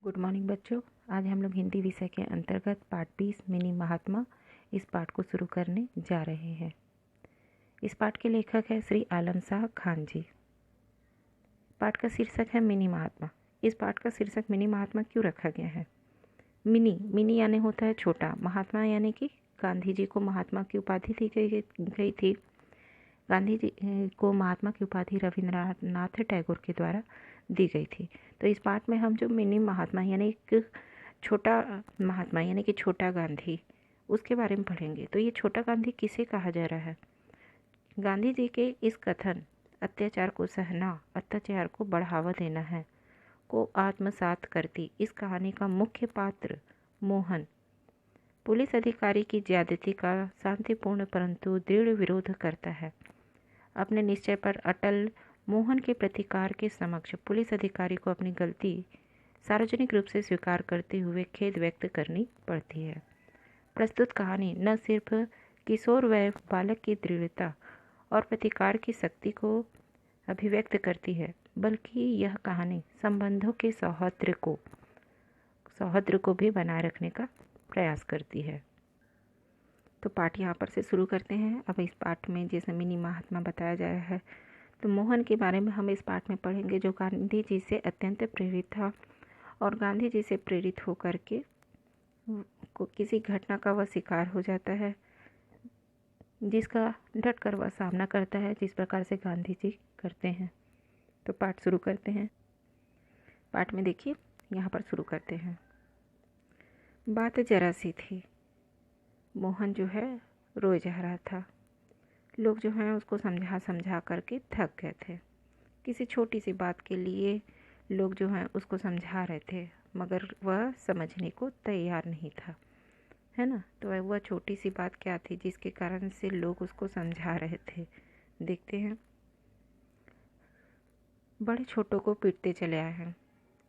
Good morning बच्चों। आज हम लोग हिंदी विषय के अंतर्गत पाठ 20 मिनी महात्मा इस पाठ को शुरू करने जा रहे हैं। इस पाठ के लेखक है श्री आलम शाह खान जी। पाठ का शीर्षक है मिनी महात्मा। इस पाठ का शीर्षक मिनी महात्मा क्यों रखा गया है? मिनी यानी होता है छोटा, महात्मा यानी कि गांधी जी को महात्मा की उपाधि दी गई थी। गांधी जी को महात्मा की उपाधि रविंद्रनाथ टैगोर के द्वारा दी गई थी। तो इस पाठ में हम जो मिनी महात्मा यानी एक छोटा महात्मा यानी कि छोटा गांधी, उसके बारे में पढ़ेंगे। तो ये छोटा गांधी किसे कहा जा रहा है? गांधी जी के इस कथन अत्याचार को सहना, अत्याचार को बढ़ावा देना है को आत्मसात करती इस कहानी का मुख्य पात्र मोहन पुलिस अधिकारी की ज्यादती का शांतिपूर्ण परंतु दृढ़ विरोध करता है। अपने निश्चय पर अटल मोहन के प्रतिकार के समक्ष पुलिस अधिकारी को अपनी गलती सार्वजनिक रूप से स्वीकार करते हुए खेद व्यक्त करनी पड़ती है। प्रस्तुत कहानी न सिर्फ किशोर वय बालक की दृढ़ता और प्रतिकार की शक्ति को अभिव्यक्त करती है, बल्कि यह कहानी संबंधों के सौहार्द को भी बनाए रखने का प्रयास करती है। तो पाठ यहाँ पर से शुरू करते हैं। अब इस पाठ में जैसे मिनी महात्मा बताया गया है, तो मोहन के बारे में हम इस पाठ में पढ़ेंगे, जो गांधी जी से अत्यंत प्रेरित था और गांधी जी से प्रेरित होकर के किसी घटना का वह शिकार हो जाता है, जिसका डट कर वह सामना करता है, जिस प्रकार से गांधी जी करते हैं। तो पाठ शुरू करते हैं। पाठ में देखिए, यहाँ पर शुरू करते हैं। बात जरा सी थी। मोहन जो है रोए जा रहा था। लोग जो हैं उसको समझा करके थक गए थे। किसी छोटी सी बात के लिए लोग जो हैं उसको समझा रहे थे, मगर वह समझने को तैयार नहीं था, है ना। तो वह छोटी सी बात क्या थी जिसके कारण से लोग उसको समझा रहे थे? देखते हैं। बड़े छोटों को पीटते चले आए हैं।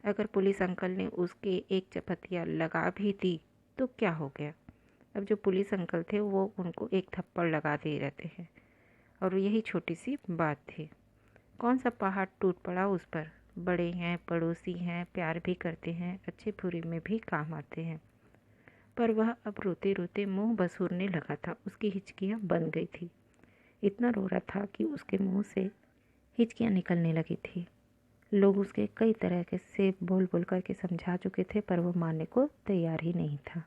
अगर पुलिस अंकल ने उसके एक चपतिया लगा भी दी तो क्या हो गया? अब जो पुलिस अंकल थे वो उनको एक थप्पड़ लगा दे रहते हैं, और यही छोटी सी बात थी। कौन सा पहाड़ टूट पड़ा उस पर? बड़े हैं, पड़ोसी हैं, प्यार भी करते हैं, अच्छे बुरे में भी काम आते हैं। पर वह अब रोते रोते मुंह बसूरने लगा था। उसकी हिचकियाँ बन गई थी। इतना रो रहा था कि उसके मुंह से हिचकियाँ निकलने लगी थी। लोग उसके कई तरह के से बोल करके समझा चुके थे, पर वो मानने को तैयार ही नहीं था।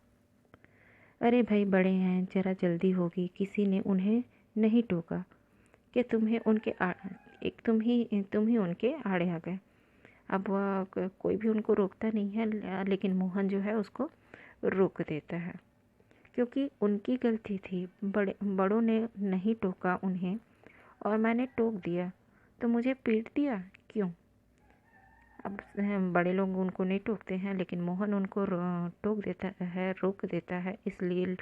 अरे भाई, बड़े हैं, जरा जल्दी होगी। किसी ने उन्हें नहीं टोका कि तुम ही उनके आड़े आ गए। अब वह कोई भी उनको रोकता नहीं है, लेकिन मोहन जो है उसको रोक देता है, क्योंकि उनकी गलती थी। बड़ों ने नहीं टोका उन्हें और मैंने टोक दिया, तो मुझे पीट दिया क्यों? अब बड़े लोग उनको नहीं टोकते हैं, लेकिन मोहन उनको टोक देता है, रोक देता है। इसलिए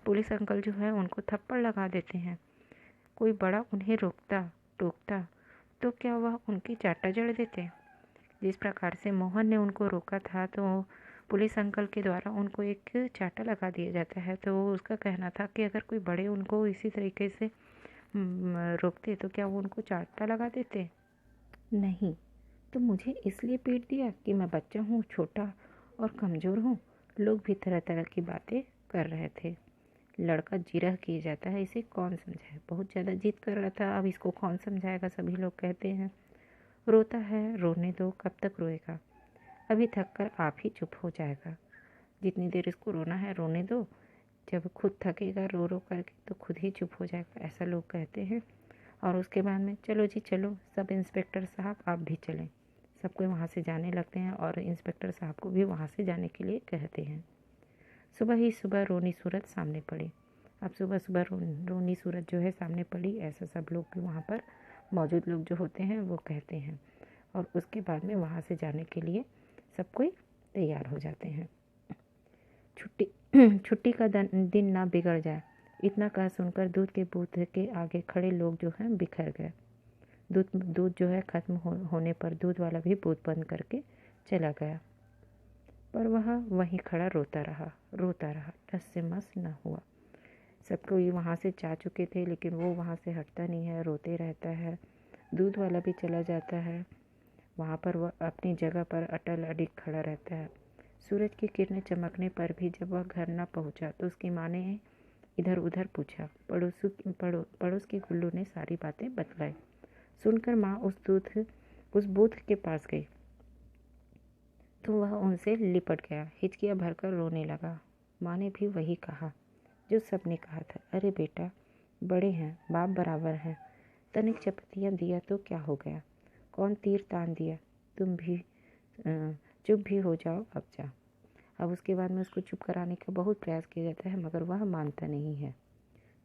पुलिस अंकल जो है उनको थप्पड़ लगा देते हैं। कोई बड़ा उन्हें रोकता टोकता तो क्या वह उनकी चाटा जड़ देते? जिस प्रकार से मोहन ने उनको रोका था, तो पुलिस अंकल के द्वारा उनको एक चाटा लगा दिया जाता है। तो उसका कहना था कि अगर कोई बड़े उनको इसी तरीके से रोकते तो क्या वो उनको चाटा लगा देते? नहीं। तो मुझे इसलिए पीट दिया कि मैं बच्चा हूँ, छोटा और कमज़ोर हूँ। लोग भी तरह तरह की बातें कर रहे थे। लड़का जिरह किए जाता है, इसे कौन समझाए? बहुत ज़्यादा जिद कर रहा था, अब इसको कौन समझाएगा? सभी लोग कहते हैं। रोता है, रोने दो, कब तक रोएगा? अभी थक कर आप ही चुप हो जाएगा। जितनी देर इसको रोना है रोने दो, जब खुद थकेगा रो रो करके तो खुद ही चुप हो जाएगा, ऐसा लोग कहते हैं। और उसके बाद में चलो जी चलो, सब इंस्पेक्टर साहब आप भी चलें। सबको वहाँ से जाने लगते हैं और इंस्पेक्टर साहब को भी वहाँ से जाने के लिए कहते हैं। सुबह ही सुबह रोनी सूरत सामने पड़ी। अब सुबह सुबह रोनी सूरत जो है सामने पड़ी, ऐसा सब लोग वहाँ पर मौजूद लोग जो होते हैं वो कहते हैं। और उसके बाद में वहाँ से जाने के लिए सब कोई तैयार हो जाते हैं। छुट्टी का दिन ना बिगड़ जाए, इतना कह सुनकर दूध के बूथ के आगे खड़े लोग जो हैं बिखर गए। दूध जो है ख़त्म होने पर दूध वाला भी बूथ बंद करके चला गया, पर वह वहीं खड़ा रोता रहा, टस से मस न हुआ। सबको ये वहाँ से जा चुके थे, लेकिन वो वहाँ से हटता नहीं है, रोते रहता है। दूध वाला भी चला जाता है, वहाँ पर वह अपनी जगह पर अटल अडिग खड़ा रहता है। सूरज की किरणें चमकने पर भी जब वह घर न पहुंचा तो उसकी माँ ने इधर उधर पूछा। पड़ोस की गुल्लू ने सारी बातें बतलाई। सुनकर माँ उस बूथ के पास गई तो वह उनसे लिपट गया, हिचकियाँ भरकर रोने लगा। माँ ने भी वही कहा जो सबने कहा था। अरे बेटा, बड़े हैं, बाप बराबर हैं, तनिक चपतियाँ दिया तो क्या हो गया, कौन तीर तान दिया, तुम भी चुप भी हो जाओ अब जा। अब उसके बाद में उसको चुप कराने का बहुत प्रयास किया जाता है मगर वह मानता नहीं है।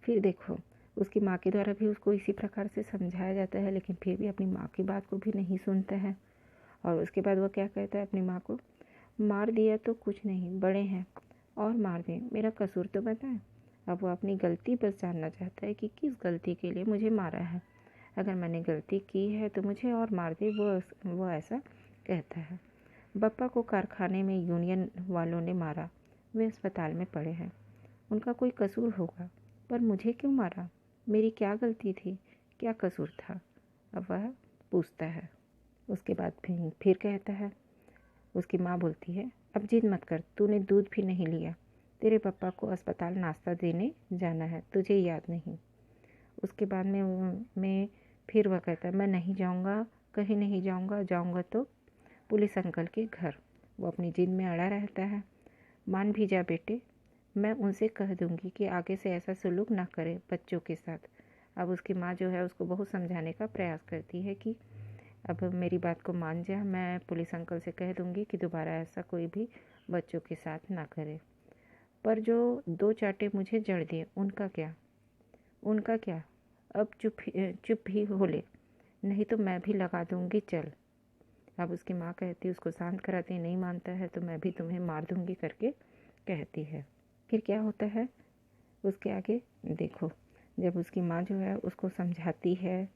फिर देखो, उसकी माँ के द्वारा भी उसको इसी प्रकार से समझाया जाता है, लेकिन फिर भी अपनी माँ की बात को भी नहीं सुनता है। और उसके बाद वह क्या कहता है अपनी माँ को, मार दिया तो कुछ नहीं, बड़े हैं और मार दें, मेरा कसूर तो बताएं। अब वो अपनी गलती बस जानना चाहता है कि किस गलती के लिए मुझे मारा है। अगर मैंने गलती की है तो मुझे और मार दे, वो ऐसा कहता है। बप्पा को कारखाने में यूनियन वालों ने मारा, वे अस्पताल में पड़े हैं, उनका कोई कसूर होगा, पर मुझे क्यों मारा, मेरी क्या गलती थी, क्या कसूर था, अब वह पूछता है। उसके बाद फिर कहता है, उसकी माँ बोलती है, अब जिद मत कर, तूने दूध भी नहीं लिया, तेरे पापा को अस्पताल नाश्ता देने जाना है, तुझे याद नहीं। उसके बाद में फिर वह कहता है, मैं नहीं जाऊँगा, कहीं नहीं जाऊँगा, जाऊँगा तो पुलिस अंकल के घर। वो अपनी जिद में अड़ा रहता है। मान भी जा बेटे, मैं उनसे कह दूँगी कि आगे से ऐसा सलूक ना करे बच्चों के साथ। अब उसकी माँ जो है उसको बहुत समझाने का प्रयास करती है कि अब मेरी बात को मान जा, मैं पुलिस अंकल से कह दूँगी कि दोबारा ऐसा कोई भी बच्चों के साथ ना करे। पर जो 2 चांटे मुझे जड़ दिए, उनका क्या, अब चुप भी हो ले, नहीं तो मैं भी लगा दूँगी, चल। अब उसकी माँ कहती है, उसको शांत कराती है, नहीं मानता है तो मैं भी तुम्हें मार दूँगी करके कहती है। फिर क्या होता है उसके आगे देखो। जब उसकी माँ जो है उसको समझाती है,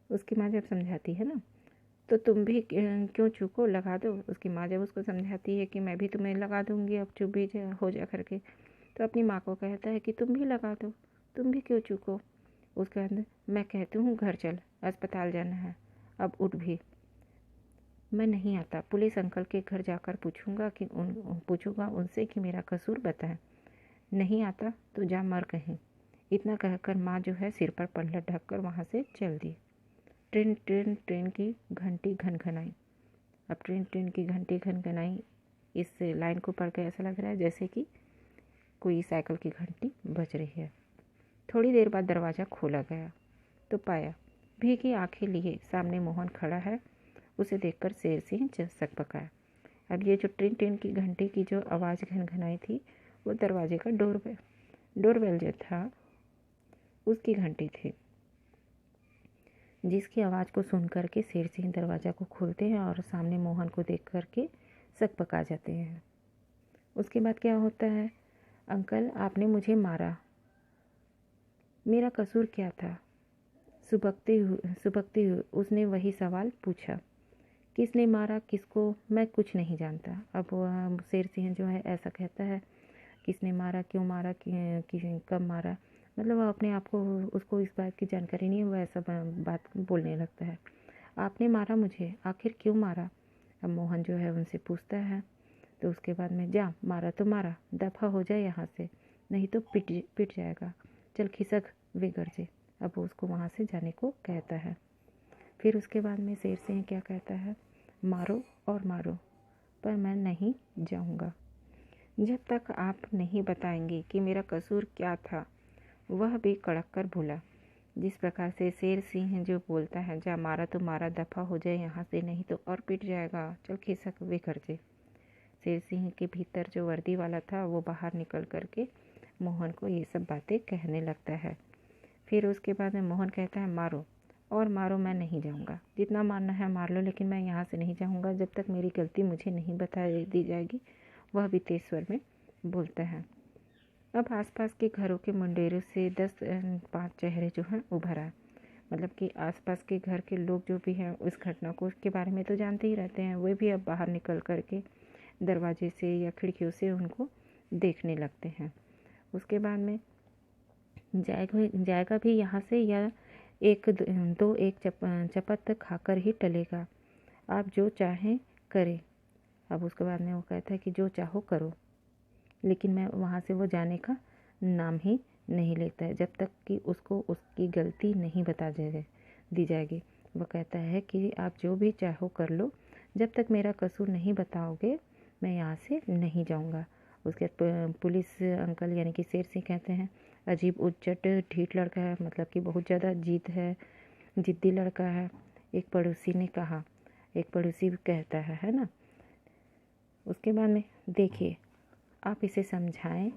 उसकी माँ जब समझाती है ना, तो तुम भी क्यों चूको, लगा दो। उसकी माँ जब उसको समझाती है कि मैं भी तुम्हें लगा दूँगी, अब चुप भी हो जा करके, तो अपनी माँ को कहता है कि तुम भी लगा दो, तुम भी क्यों चूको। उसके अंदर, मैं कहती हूँ घर चल, अस्पताल जाना है, अब उठ भी। मैं नहीं आता, पुलिस अंकल के घर जाकर पूछूंगा उनसे कि मेरा कसूर बताएं। नहीं आता तो जा मर कहीं। इतना कहकर माँ जो है सिर पर पल्लट ढककर वहाँ से चल दी। ट्रेन की घंटी घनघनाई। अब ट्रेन की घंटी घनघनाई, इस लाइन को पढ़कर ऐसा लग रहा है जैसे कि कोई साइकिल की घंटी बज रही है। थोड़ी देर बाद दरवाज़ा खोला गया तो पाया भीगी आंखें लिए सामने मोहन खड़ा है। उसे देखकर शेर सिंह सकपकाया। अब ये जो ट्रेन की घंटी की जो आवाज़ घनघनाई थी, वो दरवाजे का डोरबेल जो था उसकी घंटी थी, जिसकी आवाज़ को सुन करके शेर सिंह दरवाज़ा को खोलते हैं और सामने मोहन को देख करके सकपका जाते हैं। उसके बाद क्या होता है, अंकल आपने मुझे मारा, मेरा कसूर क्या था। सुबकते हुए उसने वही सवाल पूछा, किसने मारा किसको, मैं कुछ नहीं जानता। अब वह शेर सिंह जो है ऐसा कहता है, किसने मारा, क्यों मारा, कब मारा, मतलब वह अपने आप को, उसको इस बात की जानकारी नहीं है, वह ऐसा बात बोलने लगता है। आपने मारा मुझे, आखिर क्यों मारा। अब मोहन जो है उनसे पूछता है, तो उसके बाद में, जा मारा तो मारा, दफ़ा हो जाए यहाँ से, नहीं तो पिट जाएगा, चल खिसक वे घर से। अब वो उसको वहाँ से जाने को कहता है। फिर उसके बाद में शेर सिंह क्या कहता है, मारो और मारो, पर मैं नहीं जाऊँगा जब तक आप नहीं बताएंगे कि मेरा कसूर क्या था। वह भी कड़क कर बोला। जिस प्रकार से शेर सिंह जो बोलता है, जा मारा तो मारा, दफ़ा हो जाए यहाँ से, नहीं तो और पिट जाएगा, चल खिसक वे घर से। शेर सिंह के भीतर जो वर्दी वाला था वो बाहर निकल करके मोहन को ये सब बातें कहने लगता है। फिर उसके बाद में मोहन कहता है, मारो और मारो, मैं नहीं जाऊँगा, जितना मारना है मार लो, लेकिन मैं यहाँ से नहीं जाऊँगा जब तक मेरी गलती मुझे नहीं बता दी जाएगी। वह भी तेज स्वर में बोलता है। अब आसपास के घरों के मुंडेरों से 10-5 चेहरे जो हैं उभर आए। मतलब कि आसपास के घर के लोग जो भी हैं उस घटना को के बारे में तो जानते ही रहते हैं, वे भी अब बाहर निकल करके दरवाजे से या खिड़कियों से उनको देखने लगते हैं। उसके बाद में जाएगा भी यहाँ से, या एक चपत खाकर ही टलेगा, आप जो चाहें करें, अब उसके बाद में वो कहता है कि जो चाहो करो, लेकिन मैं वहाँ से वो जाने का नाम ही नहीं लेता है जब तक कि उसको उसकी गलती नहीं दी जाएगी। वो कहता है कि आप जो भी चाहो कर लो, जब तक मेरा कसूर नहीं बताओगे मैं यहाँ से नहीं जाऊँगा। उसके बाद पुलिस अंकल यानी कि शेर सिंह कहते हैं, अजीब उच्चट ढीठ लड़का है, मतलब कि बहुत ज़्यादा जिद्दी लड़का है। एक पड़ोसी ने कहा, एक पड़ोसी भी कहता है ना। उसके बाद में देखिए, आप इसे समझाएं,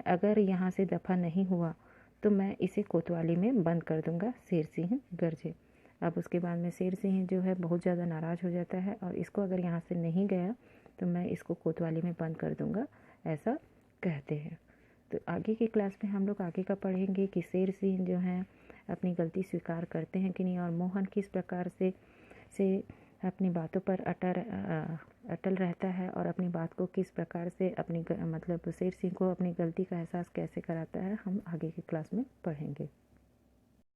अगर यहाँ से दफ़ा नहीं हुआ तो मैं इसे कोतवाली में बंद कर दूंगा, शेर सिंह गरजे। अब उसके बाद में शेर सिंह जो है बहुत ज़्यादा नाराज़ हो जाता है और इसको अगर यहाँ से नहीं गया तो मैं इसको कोतवाली में बंद कर दूंगा, ऐसा कहते हैं। तो आगे की क्लास में हम लोग आगे का पढ़ेंगे कि शेर सिंह जो हैं अपनी गलती स्वीकार करते हैं कि नहीं, और मोहन किस प्रकार से अपनी बातों पर अटल रहता है और अपनी बात को किस प्रकार से मतलब शेर सिंह को अपनी गलती का एहसास कैसे कराता है, हम आगे की क्लास में पढ़ेंगे।